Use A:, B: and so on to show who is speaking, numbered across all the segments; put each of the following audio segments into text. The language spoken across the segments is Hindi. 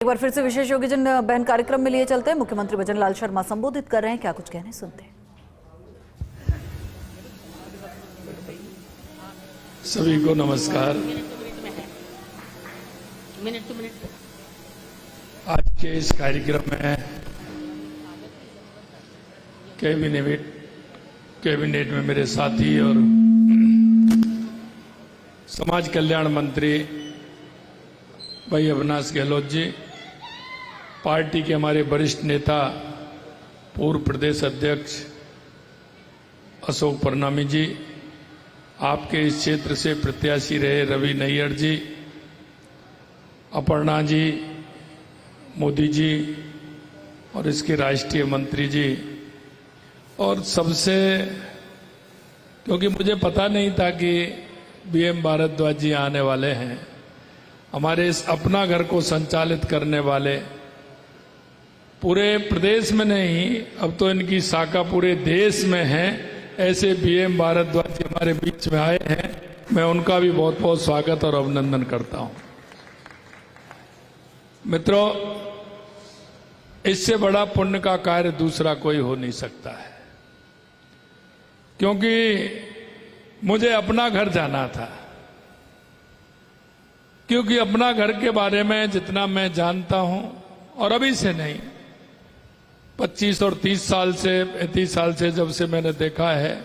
A: एक बार फिर से विशेष योगीजन बहन कार्यक्रम में लिए चलते हैं। मुख्यमंत्री भजन लाल शर्मा संबोधित कर रहे हैं, क्या कुछ कहने सुनते हैं।
B: सभी को नमस्कार। आज के इस कार्यक्रम में कैबिनेट में मेरे साथी और समाज कल्याण मंत्री भाई अविनाश गहलोत जी, पार्टी के हमारे वरिष्ठ नेता पूर्व प्रदेश अध्यक्ष अशोक परनामी जी, आपके इस क्षेत्र से प्रत्याशी रहे रवि नैयर जी, अपर्णा जी, मोदी जी और इसके राष्ट्रीय मंत्री जी, और सबसे, क्योंकि मुझे पता नहीं था कि बीएम भारद्वाज जी आने वाले हैं, हमारे इस अपना घर को संचालित करने वाले पूरे प्रदेश में नहीं, अब तो इनकी शाखा पूरे देश में है, ऐसे बीएम भारद्वाज जी हमारे बीच में आए हैं। मैं उनका भी बहुत बहुत स्वागत और अभिनंदन करता हूं। मित्रों, इससे बड़ा पुण्य का कार्य दूसरा कोई हो नहीं सकता है, क्योंकि मुझे अपना घर जाना था, क्योंकि अपना घर के बारे में जितना मैं जानता हूं, और अभी से नहीं, 25 और 30 साल से 35 साल से जब से मैंने देखा है।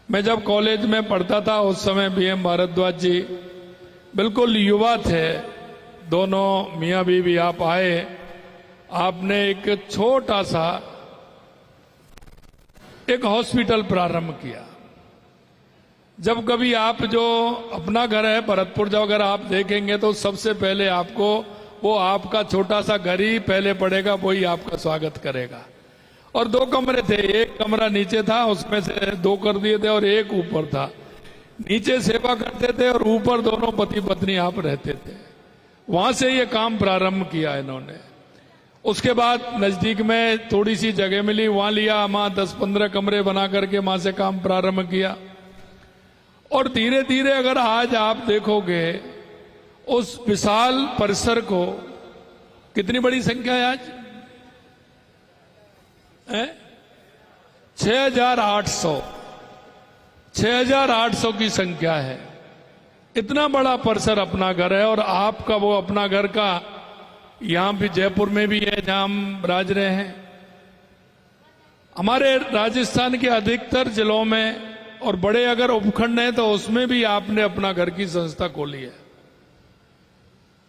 B: मैं जब कॉलेज में पढ़ता था उस समय बीएम भारद्वाज जी बिल्कुल युवा थे, दोनों मियां बीवी आप आए, आपने एक छोटा सा एक हॉस्पिटल प्रारंभ किया। जब कभी आप जो अपना घर है भरतपुर, जब अगर आप देखेंगे तो सबसे पहले आपको वो आपका छोटा सा घर ही पहले पड़ेगा, वही आपका स्वागत करेगा। और 2 कमरे थे, एक कमरा नीचे था, उसमें से 2 कर दिए थे और एक ऊपर था। नीचे सेवा करते थे और ऊपर दोनों पति पत्नी आप रहते थे। वहां से ये काम प्रारंभ किया इन्होंने। उसके बाद नजदीक में थोड़ी सी जगह मिली, वहां लिया, वहां 10-15 कमरे बना करके वहां से काम प्रारंभ किया। और धीरे धीरे अगर आज आप देखोगे उस विशाल परिसर को, कितनी बड़ी संख्या है आज? 6,800 की संख्या है। इतना बड़ा परिसर अपना घर है। और आपका वो अपना घर का यहां भी जयपुर में भी है जहां हम राज रहे हैं। हमारे राजस्थान के अधिकतर जिलों में और बड़े अगर उपखंड हैं तो उसमें भी आपने अपना घर की संस्था खोली है।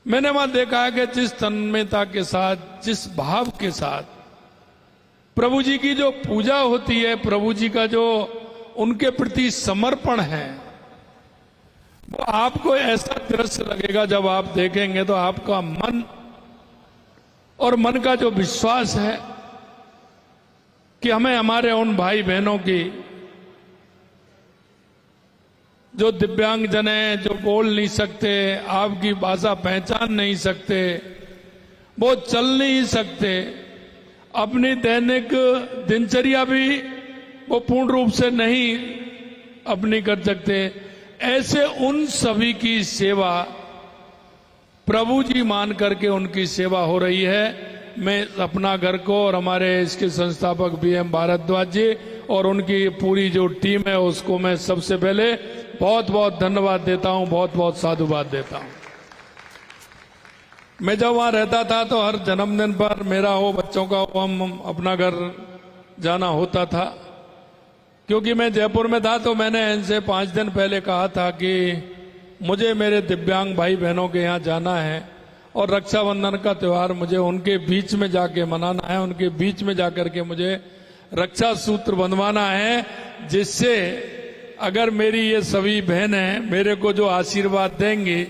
B: मैंने वहां देखा है कि जिस तन्मयता के साथ, जिस भाव के साथ प्रभु जी की जो पूजा होती है, प्रभु जी का जो उनके प्रति समर्पण है, वो आपको ऐसा दृश्य लगेगा जब आप देखेंगे तो आपका मन और मन का जो विश्वास है कि हमें हमारे उन भाई बहनों की, जो दिव्यांग जन हैं, जो बोल नहीं सकते, आपकी भाषा पहचान नहीं सकते, वो चल नहीं सकते, अपनी दैनिक दिनचर्या भी वो पूर्ण रूप से नहीं अपनी कर सकते, ऐसे उन सभी की सेवा प्रभु जी मान करके उनकी सेवा हो रही है। मैं अपना घर को और हमारे इसके संस्थापक बीएम भारद्वाज जी और उनकी पूरी जो टीम है उसको मैं सबसे पहले बहुत बहुत धन्यवाद देता हूं, बहुत बहुत साधुवाद देता हूं। मैं जब वहां रहता था तो हर जन्मदिन पर मेरा हो, बच्चों का हो, हम अपना घर जाना होता था। क्योंकि मैं जयपुर में था तो मैंने इनसे 5 दिन पहले कहा था कि मुझे मेरे दिव्यांग भाई बहनों के यहाँ जाना है और रक्षाबंधन का त्योहार मुझे उनके बीच में जाके मनाना है, उनके बीच में जाकर के मुझे रक्षा सूत्र बंधवाना है, जिससे अगर मेरी ये सभी बहनें मेरे को जो आशीर्वाद देंगी,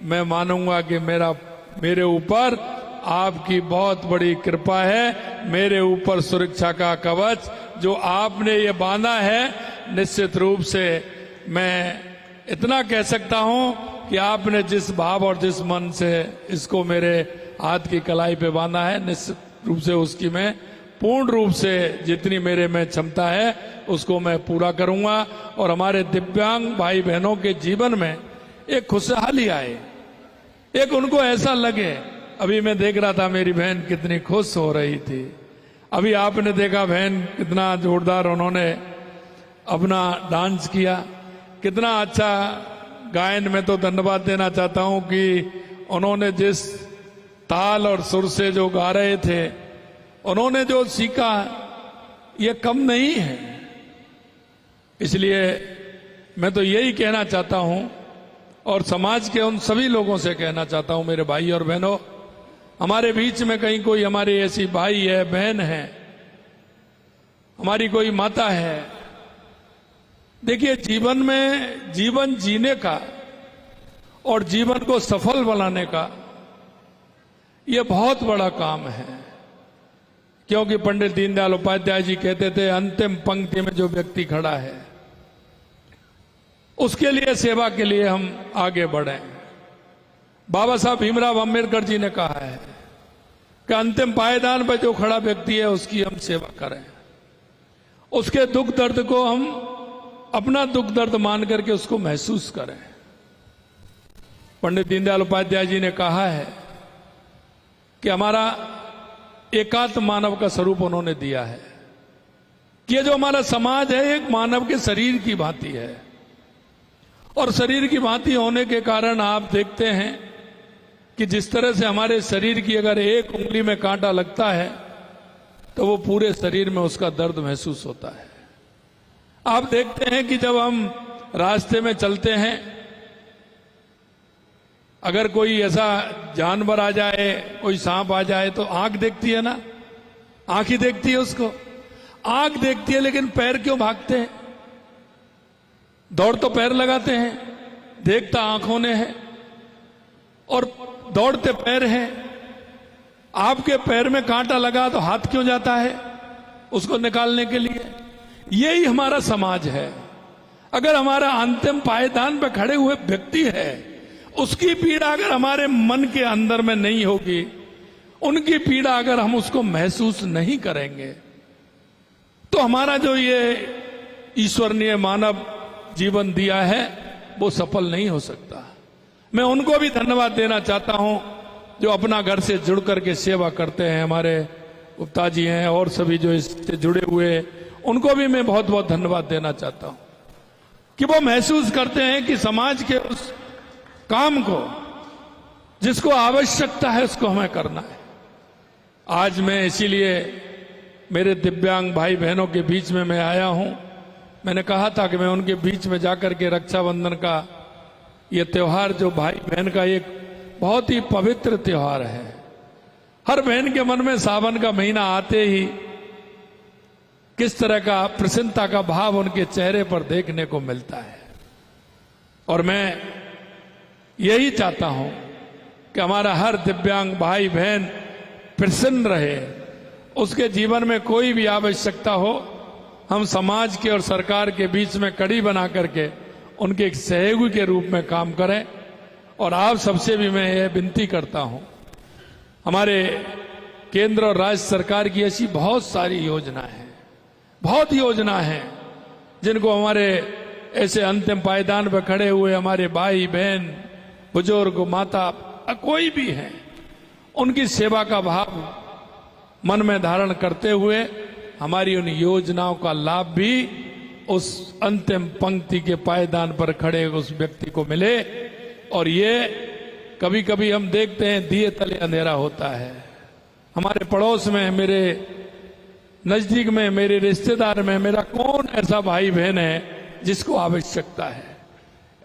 B: मैं मानूंगा कि मेरे ऊपर आपकी बहुत बड़ी कृपा है, मेरे ऊपर सुरक्षा का कवच जो आपने ये बांधा है। निश्चित रूप से मैं इतना कह सकता हूं कि आपने जिस भाव और जिस मन से इसको मेरे हाथ की कलाई पे बांधा है, निश्चित रूप से उसकी मैं पूर्ण रूप से जितनी मेरे में क्षमता है उसको मैं पूरा करूंगा और हमारे दिव्यांग भाई बहनों के जीवन में एक खुशहाली आए, एक उनको ऐसा लगे अभी मैं देख रहा था मेरी बहन कितनी खुश हो रही थी। अभी आपने देखा बहन कितना जोरदार उन्होंने अपना डांस किया, कितना अच्छा गायन। में तो धन्यवाद देना चाहता हूं कि उन्होंने जिस ताल और सुर से जो गा रहे थे, उन्होंने जो सीखा ये कम नहीं है। इसलिए मैं तो यही कहना चाहता हूं और समाज के उन सभी लोगों से कहना चाहता हूं, मेरे भाई और बहनों, हमारे बीच में कहीं कोई हमारी ऐसी भाई है, बहन है, हमारी कोई माता है। देखिए, जीवन में जीवन जीने का और जीवन को सफल बनाने का ये बहुत बड़ा काम है। क्योंकि पंडित दीनदयाल उपाध्याय जी कहते थे, अंतिम पंक्ति में जो व्यक्ति खड़ा है उसके लिए, सेवा के लिए हम आगे बढ़ें। बाबा साहब भीमराव अंबेडकर जी ने कहा है कि अंतिम पायदान पर जो खड़ा व्यक्ति है उसकी हम सेवा करें, उसके दुख दर्द को हम अपना दुख दर्द मान करके उसको महसूस करें। पंडित दीनदयाल उपाध्याय जी ने कहा है कि हमारा एकात्म मानव का स्वरूप उन्होंने दिया है कि ये जो हमारा समाज है एक मानव के शरीर की भांति है, और शरीर की भांति होने के कारण आप देखते हैं कि जिस तरह से हमारे शरीर की अगर एक उंगली में कांटा लगता है तो वो पूरे शरीर में उसका दर्द महसूस होता है। आप देखते हैं कि जब हम रास्ते में चलते हैं, अगर कोई ऐसा जानवर आ जाए, कोई सांप आ जाए तो आंख देखती है ना, आंख ही देखती है उसको, आंख देखती है, लेकिन पैर क्यों भागते हैं? दौड़ तो पैर लगाते हैं, देखता आंखों ने है और दौड़ते पैर हैं। आपके पैर में कांटा लगा तो हाथ क्यों जाता है उसको निकालने के लिए? यही हमारा समाज है। अगर हमारा अंतिम पायदान पर खड़े हुए व्यक्ति है, उसकी पीड़ा अगर हमारे मन के अंदर में नहीं होगी, उनकी पीड़ा अगर हम उसको महसूस नहीं करेंगे, तो हमारा जो ये ईश्वर ने मानव जीवन दिया है वो सफल नहीं हो सकता। मैं उनको भी धन्यवाद देना चाहता हूं जो अपना घर से जुड़ करके सेवा करते हैं। हमारे गुप्ता जी हैं और सभी जो इससे जुड़े हुए, उनको भी मैं बहुत बहुत धन्यवाद देना चाहता हूं कि वो महसूस करते हैं कि समाज के उस काम को जिसको आवश्यकता है उसको हमें करना है। आज मैं इसीलिए मेरे दिव्यांग भाई बहनों के बीच में मैं आया हूं। मैंने कहा था कि मैं उनके बीच में जाकर के रक्षाबंधन का ये त्योहार, जो भाई बहन का एक बहुत ही पवित्र त्योहार है, हर बहन के मन में सावन का महीना आते ही किस तरह का प्रसन्नता का भाव उनके चेहरे पर देखने को मिलता है। और मैं यही चाहता हूं कि हमारा हर दिव्यांग भाई बहन प्रसन्न रहे, उसके जीवन में कोई भी आवश्यकता हो, हम समाज के और सरकार के बीच में कड़ी बना करके उनके एक सहयोगी के रूप में काम करें। और आप सबसे भी मैं ये विनती करता हूं, हमारे केंद्र और राज्य सरकार की ऐसी बहुत सारी योजनाएं हैं, बहुत योजना है जिनको हमारे ऐसे अंतिम पायदान पर खड़े हुए हमारे भाई बहन, बुजुर्ग, माता, कोई भी हैं, उनकी सेवा का भाव मन में धारण करते हुए हमारी उन योजनाओं का लाभ भी उस अंतिम पंक्ति के पायदान पर खड़े उस व्यक्ति को मिले। और ये कभी कभी हम देखते हैं दिए तले अंधेरा होता है। हमारे पड़ोस में, मेरे नजदीक में, मेरे रिश्तेदार में मेरा कौन ऐसा भाई बहन है जिसको आवश्यकता है?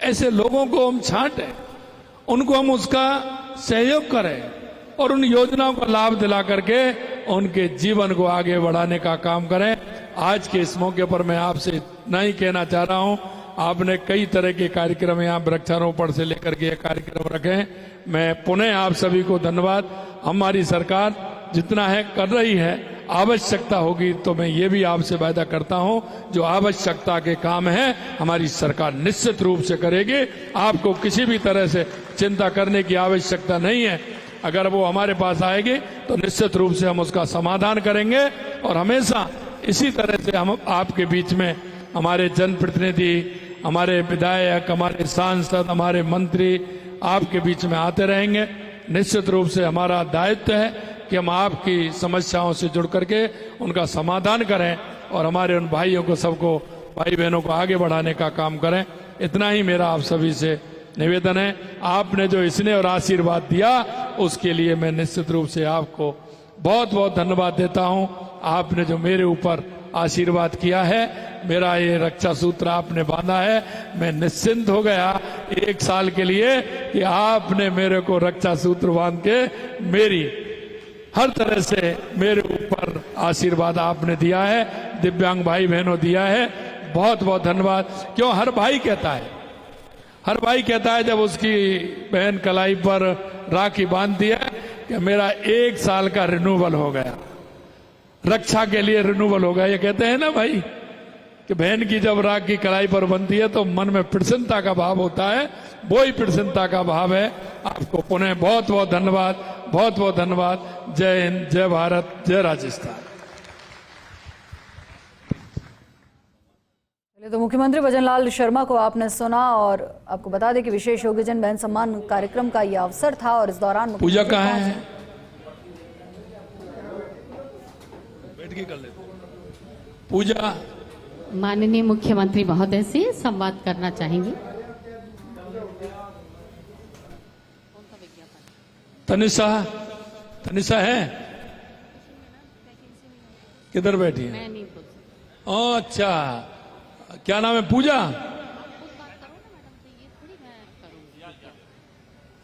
B: ऐसे लोगों को हम छांटें, उनको हम उसका सहयोग करें और उन योजनाओं का लाभ दिला करके उनके जीवन को आगे बढ़ाने का काम करें। आज के इस मौके पर मैं आपसे इतना ही कहना चाह रहा हूं, आपने कई तरह के कार्यक्रम यहाँ वृक्षारोपण से लेकर के कार्यक्रम रखे। मैं पुनः आप सभी को धन्यवाद। हमारी सरकार जितना है कर रही है, आवश्यकता होगी तो मैं ये भी आपसे वायदा करता हूं, जो आवश्यकता के काम है हमारी सरकार निश्चित रूप से करेगी। आपको किसी भी तरह से चिंता करने की आवश्यकता नहीं है। अगर वो हमारे पास आएगी तो निश्चित रूप से हम उसका समाधान करेंगे। और हमेशा इसी तरह से हम आपके बीच में, हमारे जनप्रतिनिधि, हमारे विधायक, हमारे सांसद, हमारे मंत्री आपके बीच में आते रहेंगे। निश्चित रूप से हमारा दायित्व है कि हम आपकी समस्याओं से जुड़ करके उनका समाधान करें और हमारे उन भाइयों को, सबको, भाई बहनों को आगे बढ़ाने का काम करें। इतना ही मेरा आप सभी से निवेदन है। आपने जो स्नेह और आशीर्वाद दिया उसके लिए मैं निश्चित रूप से आपको बहुत बहुत धन्यवाद देता हूं। आपने जो मेरे ऊपर आशीर्वाद किया है, मेरा ये रक्षा सूत्र आपने बांधा है, मैं निश्चिंत हो गया 1 साल के लिए कि आपने मेरे को रक्षा सूत्र बांध के मेरी हर तरह से मेरे ऊपर आशीर्वाद आपने दिया है, दिव्यांग भाई बहनों दिया है। बहुत बहुत धन्यवाद। क्यों हर भाई कहता है जब उसकी बहन कलाई पर राखी बांध दिया कि मेरा 1 साल का रिन्यूअल हो गया, रक्षा के लिए रिन्यूअल हो गया। ये कहते हैं ना भाई कि बहन की जब राखी कलाई पर बनती है तो मन में प्रसन्नता का भाव होता है, वो ही प्रसन्नता का भाव है। आपको पुनः बहुत बहुत धन्यवाद, बहुत बहुत धन्यवाद। जय हिंद, जय भारत, जय राजस्थान।
A: तो मुख्यमंत्री भजनलाल शर्मा को आपने सुना और आपको बता दें कि विशेष योग्यजन बहन सम्मान कार्यक्रम का यह अवसर था और इस दौरान
B: पूजा कहाँ है? बैठ के कर लेते। पूजा
C: माननीय मुख्यमंत्री महोदय से संवाद करना चाहेंगे।
B: तनिषा है, किधर बैठी है?
C: मैं नहीं बोल सकती।
B: अच्छा, क्या नाम है? पूजा।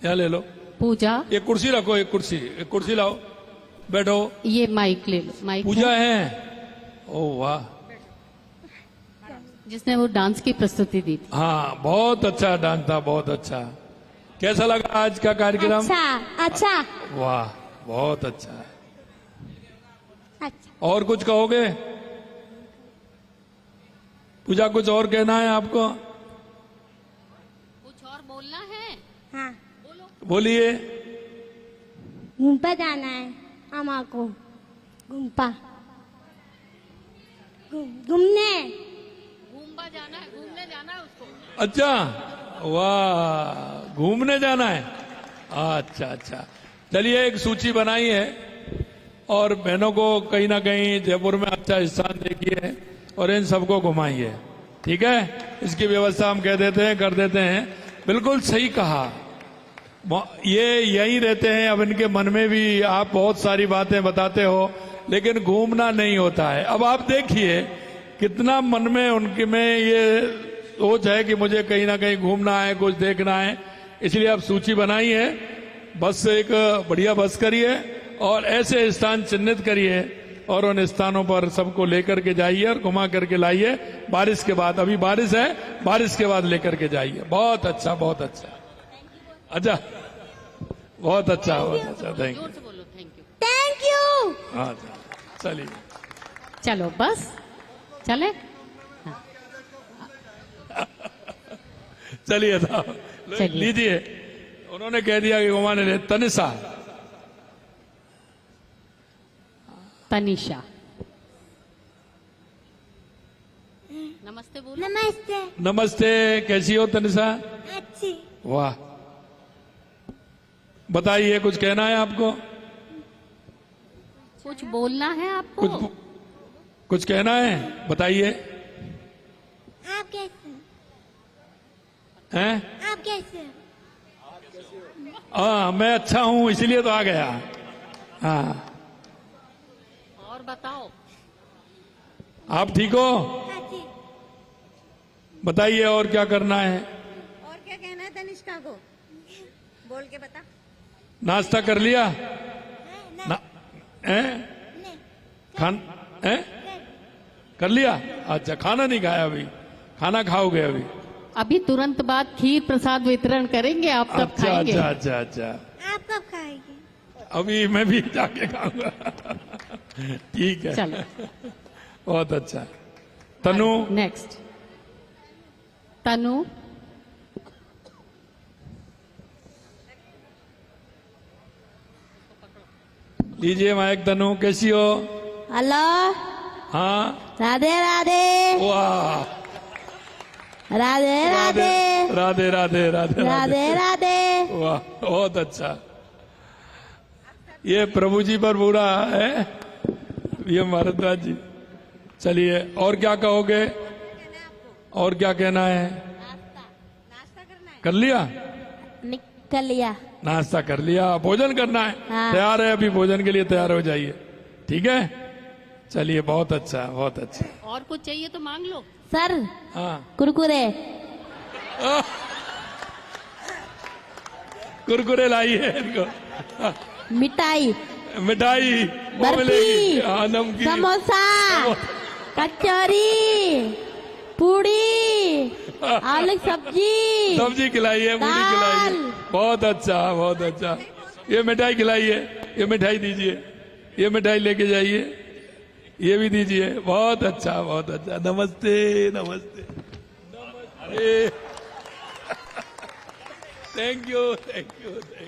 B: यहाँ ले लो।
C: पूजा।
B: एक कुर्सी रखो, एक कुर्सी लाओ, बैठो।
C: ये माइक ले लो। माइक
B: पूजा है। ओ वाह,
C: जिसने वो डांस की प्रस्तुति दी थी।
B: हाँ बहुत अच्छा डांस था, बहुत अच्छा। कैसा लगा आज का कार्यक्रम?
D: अच्छा।
B: वाह बहुत अच्छा।
D: अच्छा।
B: और कुछ कहोगे? पूजा कुछ और कहना है आपको?
C: कुछ और बोलना है?
D: हाँ।
B: बोलिए।
D: घूमपा जाना है अम्मा को, घूमपा घूमने
C: जाना है, घूमने जाना है उसको।
B: अच्छा, वाह, घूमने जाना है। अच्छा अच्छा, चलिए एक सूची बनाई है और बहनों को कहीं ना कहीं जयपुर में अच्छा स्थान देखिए और इन सबको घुमाइए, ठीक है? इसकी व्यवस्था हम कह देते हैं, कर देते हैं। बिल्कुल सही कहा। ये यही रहते हैं, अब इनके मन में भी आप बहुत सारी बातें बताते हो लेकिन घूमना नहीं होता है। अब आप देखिए कितना मन में उनके में ये सोच है कि मुझे कहीं ना कहीं घूमना है, कुछ देखना है। इसलिए आप सूची बनाई है, बस एक बढ़िया बस करिए और ऐसे स्थान चिन्हित करिए और उन स्थानों पर सबको लेकर के जाइए और घुमा करके लाइए। बारिश के बाद, अभी बारिश है, बारिश के बाद लेकर के जाइए। बहुत अच्छा, बहुत अच्छा। अच्छा, बहुत अच्छा, बहुत अच्छा। Thank you.
D: Thank you.
B: हाँ चलिए,
C: चलो बस चले।
B: चलिए
C: चलिए।
B: लीजिए। उन्होंने कह दिया कि घुमाने ले। तनिषा।
C: तनिषा, नमस्ते बोलो।
D: नमस्ते।
B: नमस्ते, कैसी हो तनिषा?
D: अच्छी।
B: वाह, बताइए, कुछ कहना है आपको?
C: कुछ बोलना है आपको?
B: कुछ कहना है, बताइए।
D: आप कैसे
B: हैं?
D: आप कैसे?
B: हाँ, मैं अच्छा हूं इसीलिए तो आ गया। हाँ,
C: और बताओ।
B: आप ठीक हो?
D: अच्छी।
B: बताइए और क्या करना है?
D: और क्या कहना है तनिष्का को? बोल के बता।
B: नाश्ता कर लिया?
D: नहीं,
B: ना, हैं?
D: नहीं,
B: खान हैं? कर लिया? अच्छा, खाना नहीं खाया अभी? खाना खाओगे अभी?
C: अभी तुरंत बाद खीर प्रसाद वितरण करेंगे, आप तब
B: अच्छा
C: खाएंगे।
B: अच्छा अच्छा अच्छा।
D: आप कब खाएगी?
B: अभी मैं भी जाके खाऊंगा। ठीक है,
C: चलो
B: बहुत अच्छा। तनु।
C: नेक्स्ट। तनु।
B: लीजिए माइक। तनु, कैसी हो?
D: हेलो।
B: हाँ,
D: राधे राधे।
B: वाह,
D: राधे राधे।
B: राधे राधे राधे
D: राधे राधे।
B: वाह, बहुत अच्छा। ये प्रभु जी पर बुरा है, ये भारद्वाज जी। चलिए, और क्या कहोगे? और क्या कहना है?
D: नाश्ता करना है।
B: कर लिया?
E: कर लिया।
B: नाश्ता कर लिया, भोजन करना है।
E: हाँ।
B: तैयार है, अभी भोजन के लिए तैयार हो जाइए। ठीक है, चलिए, बहुत अच्छा, बहुत अच्छा।
C: और कुछ चाहिए तो मांग लो।
E: सर
B: हाँ,
E: कुरकुरे।
B: कुरकुरे लाई है इनको।
E: मिठाई,
B: मिठाई वो
E: बर्फी,
B: मिलेगी। हाँ, नमकीन,
E: समोसा, कचौरी, पूड़ी, आलू सब्जी,
B: सब्जी खिलाइए, पूरी
E: दाल।
B: खिलाइए। बहुत अच्छा, बहुत अच्छा। ये मिठाई खिलाइए, ये मिठाई दीजिए, ये मिठाई लेके जाइए, ये भी दीजिए। बहुत अच्छा, बहुत अच्छा। नमस्ते, नमस्ते, नमस्ते। Thank you, thank you.